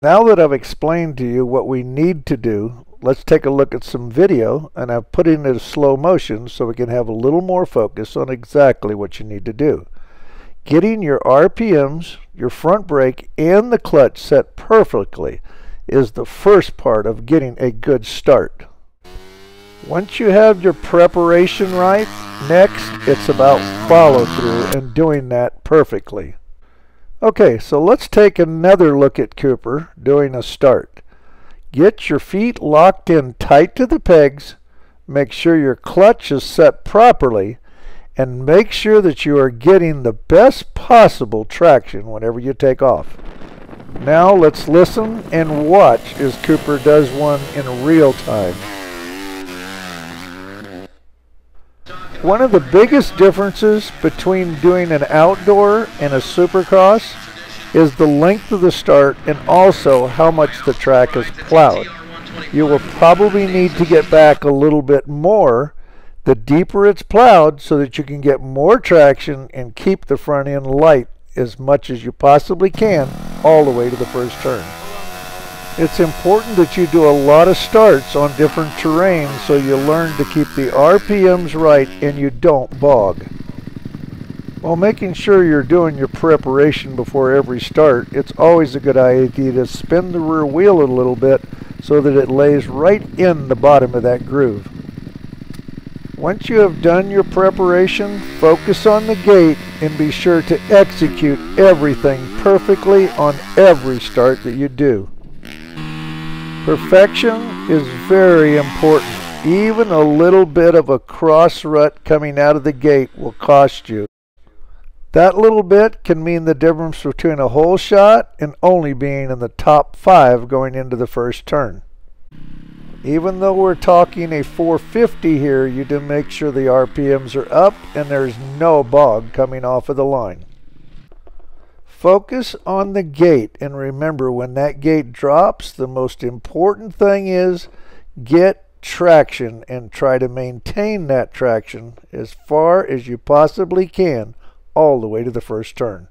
Now that I've explained to you what we need to do, let's take a look at some video, and I've put it into slow motion so we can have a little more focus on exactly what you need to do. Getting your RPMs, your front brake, and the clutch set perfectly is the first part of getting a good start. Once you have your preparation right, next it's about follow through and doing that perfectly. Okay, so let's take another look at Cooper doing a start. Get your feet locked in tight to the pegs, make sure your clutch is set properly, and make sure that you are getting the best possible traction whenever you take off. Now let's listen and watch as Cooper does one in real time. One of the biggest differences between doing an outdoor and a supercross is the length of the start and also how much the track is plowed. You will probably need to get back a little bit more the deeper it's plowed so that you can get more traction and keep the front end light as much as you possibly can all the way to the first turn. It's important that you do a lot of starts on different terrains so you learn to keep the RPMs right and you don't bog. While making sure you're doing your preparation before every start, it's always a good idea to spin the rear wheel a little bit so that it lays right in the bottom of that groove. Once you have done your preparation, focus on the gate and be sure to execute everything perfectly on every start that you do. Perfection is very important. Even a little bit of a cross rut coming out of the gate will cost you. That little bit can mean the difference between a whole shot and only being in the top 5 going into the first turn. Even though we're talking a 450 here, you do make sure the RPMs are up and there's no bog coming off of the line. Focus on the gate, and remember, when that gate drops, the most important thing is get traction and try to maintain that traction as far as you possibly can all the way to the first turn.